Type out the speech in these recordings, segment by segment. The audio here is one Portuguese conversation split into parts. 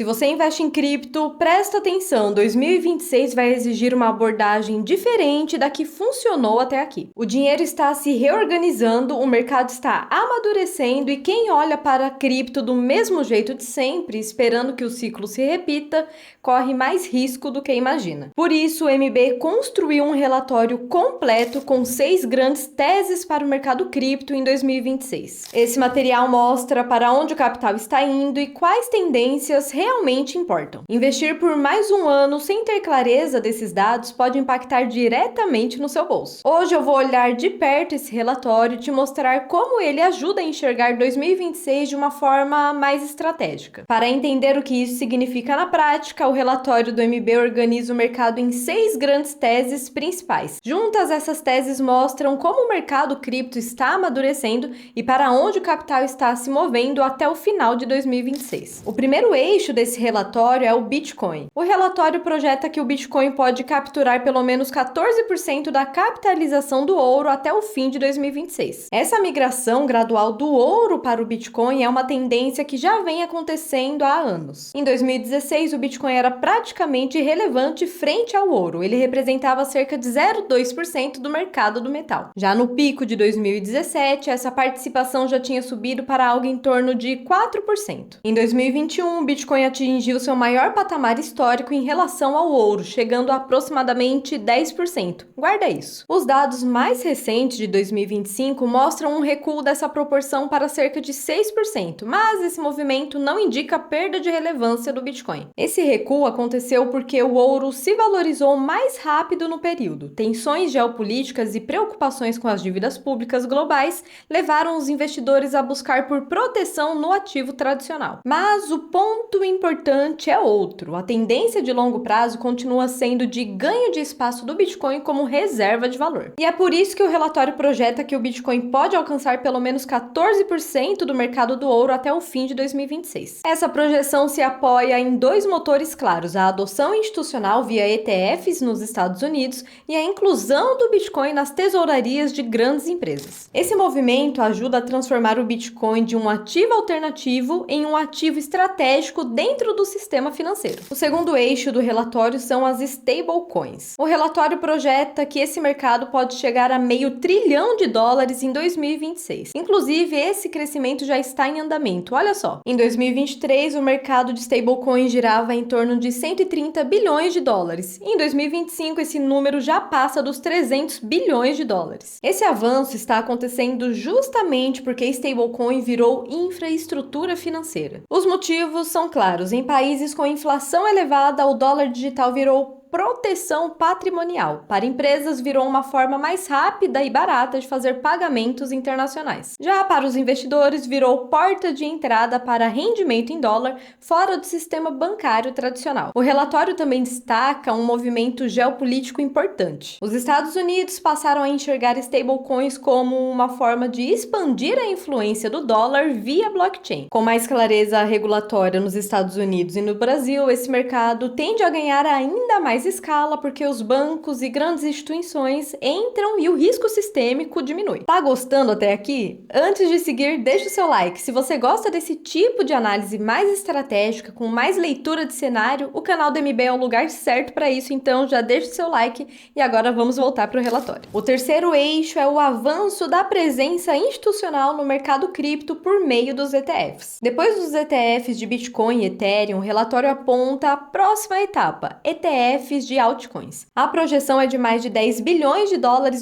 Se você investe em cripto, presta atenção, 2026 vai exigir uma abordagem diferente da que funcionou até aqui. O dinheiro está se reorganizando, o mercado está amadurecendo e quem olha para a cripto do mesmo jeito de sempre, esperando que o ciclo se repita, corre mais risco do que imagina. Por isso, o MB construiu um relatório completo com 6 grandes teses para o mercado cripto em 2026. Esse material mostra para onde o capital está indo e quais tendências realmente importam. Investir por mais um ano sem ter clareza desses dados pode impactar diretamente no seu bolso. Hoje eu vou olhar de perto esse relatório e te mostrar como ele ajuda a enxergar 2026 de uma forma mais estratégica. Para entender o que isso significa na prática, o relatório do MB organiza o mercado em 6 grandes teses principais. Juntas, essas teses mostram como o mercado cripto está amadurecendo e para onde o capital está se movendo até o final de 2026. O primeiro eixo desse relatório é o Bitcoin. O relatório projeta que o Bitcoin pode capturar pelo menos 14% da capitalização do ouro até o fim de 2026. Essa migração gradual do ouro para o Bitcoin é uma tendência que já vem acontecendo há anos. Em 2016, o Bitcoin era praticamente irrelevante frente ao ouro. Ele representava cerca de 0,2% do mercado do metal. Já no pico de 2017, essa participação já tinha subido para algo em torno de 4%. Em 2021, o Bitcoin atingiu seu maior patamar histórico em relação ao ouro, chegando a aproximadamente 10%. Guarda isso. Os dados mais recentes de 2025 mostram um recuo dessa proporção para cerca de 6%, mas esse movimento não indica perda de relevância do Bitcoin. Esse recuo aconteceu porque o ouro se valorizou mais rápido no período. Tensões geopolíticas e preocupações com as dívidas públicas globais levaram os investidores a buscar por proteção no ativo tradicional. Mas o ponto importante é outro. A tendência de longo prazo continua sendo de ganho de espaço do Bitcoin como reserva de valor. E é por isso que o relatório projeta que o Bitcoin pode alcançar pelo menos 14% do mercado do ouro até o fim de 2026. Essa projeção se apoia em 2 motores claros: a adoção institucional via ETFs nos Estados Unidos e a inclusão do Bitcoin nas tesourarias de grandes empresas. Esse movimento ajuda a transformar o Bitcoin de um ativo alternativo em um ativo estratégico dentro do sistema financeiro. O segundo eixo do relatório são as stablecoins. O relatório projeta que esse mercado pode chegar a $500 bilhão em 2026. Inclusive, esse crescimento já está em andamento. Olha só, em 2023 o mercado de stablecoins girava em torno de $130 bilhões. Em 2025 esse número já passa dos $300 bilhões. Esse avanço está acontecendo justamente porque stablecoin virou infraestrutura financeira. Os motivos são claros. Em países com inflação elevada, o dólar digital virou proteção patrimonial. Para empresas, virou uma forma mais rápida e barata de fazer pagamentos internacionais. Já para os investidores, virou porta de entrada para rendimento em dólar fora do sistema bancário tradicional. O relatório também destaca um movimento geopolítico importante. Os Estados Unidos passaram a enxergar stablecoins como uma forma de expandir a influência do dólar via blockchain. Com mais clareza regulatória nos Estados Unidos e no Brasil, esse mercado tende a ganhar ainda mais escala porque os bancos e grandes instituições entram e o risco sistêmico diminui. Tá gostando até aqui? Antes de seguir, deixa o seu like. Se você gosta desse tipo de análise mais estratégica, com mais leitura de cenário, o canal do MB é o lugar certo para isso, então já deixa o seu like e agora vamos voltar para o relatório. O terceiro eixo é o avanço da presença institucional no mercado cripto por meio dos ETFs. Depois dos ETFs de Bitcoin e Ethereum, o relatório aponta a próxima etapa: ETFs de altcoins. A projeção é de mais de $10 bilhões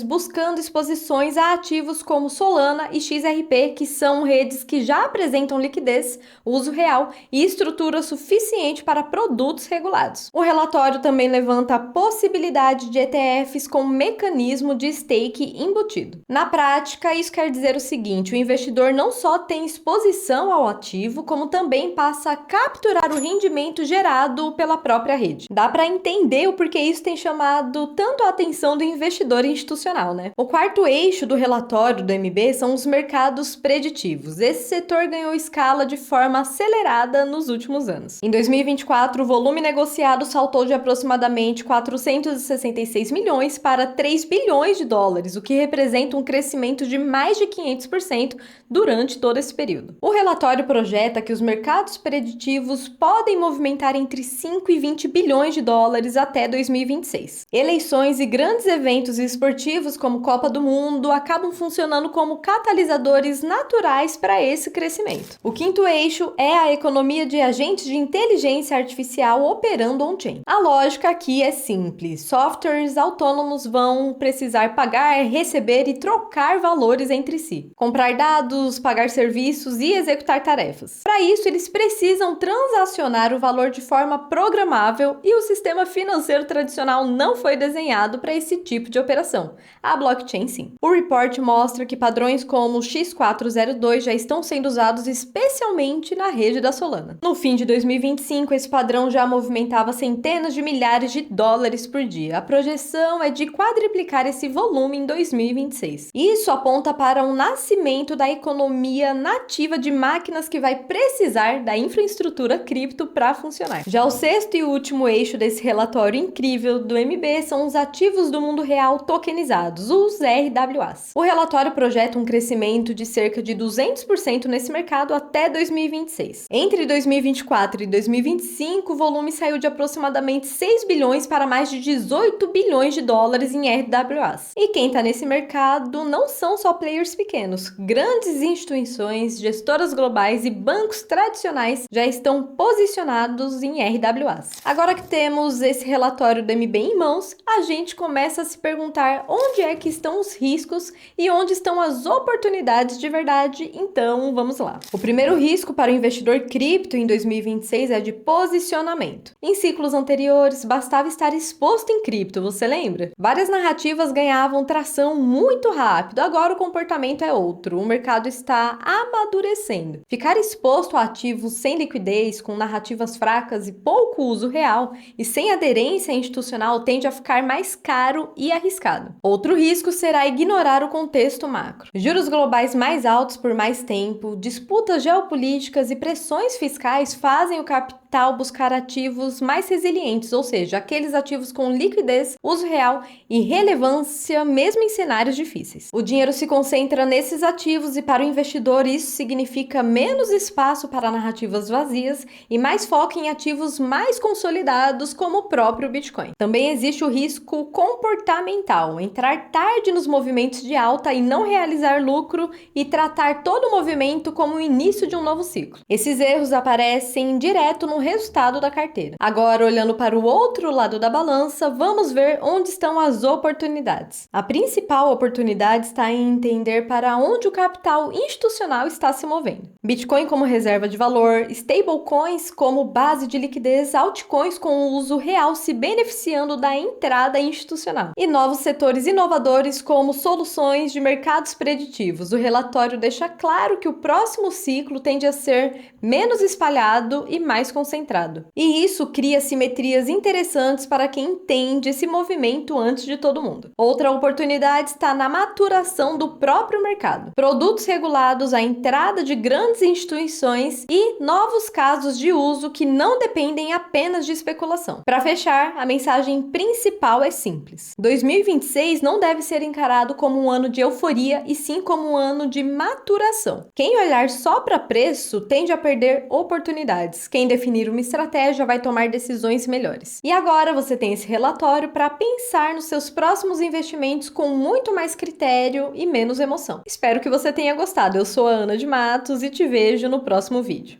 buscando exposições a ativos como Solana e XRP, que são redes que já apresentam liquidez, uso real e estrutura suficiente para produtos regulados. O relatório também levanta a possibilidade de ETFs com mecanismo de stake embutido. Na prática, isso quer dizer o seguinte: o investidor não só tem exposição ao ativo, como também passa a capturar o rendimento gerado pela própria rede. Dá para entender entender o porquê isso tem chamado tanto a atenção do investidor institucional, né? O quarto eixo do relatório do MB são os mercados preditivos. Esse setor ganhou escala de forma acelerada nos últimos anos. Em 2024, o volume negociado saltou de aproximadamente 466 milhões para 3 bilhões de dólares, o que representa um crescimento de mais de 500% durante todo esse período. O relatório projeta que os mercados preditivos podem movimentar entre 5 e 20 bilhões de dólares até 2026. Eleições e grandes eventos esportivos como Copa do Mundo acabam funcionando como catalisadores naturais para esse crescimento. O quinto eixo é a economia de agentes de inteligência artificial operando on-chain. A lógica aqui é simples: softwares autônomos vão precisar pagar, receber e trocar valores entre si, comprar dados, pagar serviços e executar tarefas. Para isso, eles precisam transacionar o valor de forma programável e o sistema financeiro tradicional não foi desenhado para esse tipo de operação. A blockchain sim. O report mostra que padrões como o X402 já estão sendo usados especialmente na rede da Solana. No fim de 2025, esse padrão já movimentava centenas de milhares de dólares por dia. A projeção é de quadriplicar esse volume em 2026. Isso aponta para um nascimento da economia nativa de máquinas que vai precisar da infraestrutura cripto para funcionar. Já o sexto e último eixo desse relatório incrível do MB são os ativos do mundo real tokenizados, os RWAs. O relatório projeta um crescimento de cerca de 200% nesse mercado até 2026. Entre 2024 e 2025, o volume saiu de aproximadamente 6 bilhões para mais de 18 bilhões de dólares em RWAs. E quem está nesse mercado não são só players pequenos. Grandes instituições, gestoras globais e bancos tradicionais já estão posicionados em RWAs. Agora que temos esse relatório do MB em mãos, a gente começa a se perguntar onde é que estão os riscos e onde estão as oportunidades de verdade. Então, vamos lá. O primeiro risco para o investidor cripto em 2026 é de posicionamento. Em ciclos anteriores, bastava estar exposto em cripto, você lembra? Várias narrativas ganhavam tração muito rápido, agora o comportamento é outro. O mercado está amadurecendo. Ficar exposto a ativos sem liquidez, com narrativas fracas e pouco uso real e sem aderência institucional tende a ficar mais caro e arriscado. Outro risco será ignorar o contexto macro. Juros globais mais altos por mais tempo, disputas geopolíticas e pressões fiscais fazem o capital buscar ativos mais resilientes, ou seja, aqueles ativos com liquidez, uso real e relevância mesmo em cenários difíceis. O dinheiro se concentra nesses ativos e para o investidor isso significa menos espaço para narrativas vazias e mais foco em ativos mais consolidados como o próprio Bitcoin. Também existe o risco comportamental, entrar tarde nos movimentos de alta e não realizar lucro e tratar todo o movimento como o início de um novo ciclo. Esses erros aparecem direto no resultado da carteira. Agora, olhando para o outro lado da balança, vamos ver onde estão as oportunidades. A principal oportunidade está em entender para onde o capital institucional está se movendo. Bitcoin como reserva de valor, stablecoins como base de liquidez, altcoins com uso real se beneficiando da entrada institucional e novos setores inovadores como soluções de mercados preditivos. O relatório deixa claro que o próximo ciclo tende a ser menos espalhado e mais concentrado. E isso cria simetrias interessantes para quem entende esse movimento antes de todo mundo. Outra oportunidade está na maturação do próprio mercado. Produtos regulados, a entrada de grandes instituições e novos casos de uso que não dependem apenas de especulação. Para fechar, a mensagem principal é simples. 2026 não deve ser encarado como um ano de euforia e sim como um ano de maturação. Quem olhar só para preço tende a perder oportunidades. Quem definir uma estratégia vai tomar decisões melhores. E agora você tem esse relatório para pensar nos seus próximos investimentos com muito mais critério e menos emoção. Espero que você tenha gostado. Eu sou a Ana de Matos e te vejo no próximo vídeo.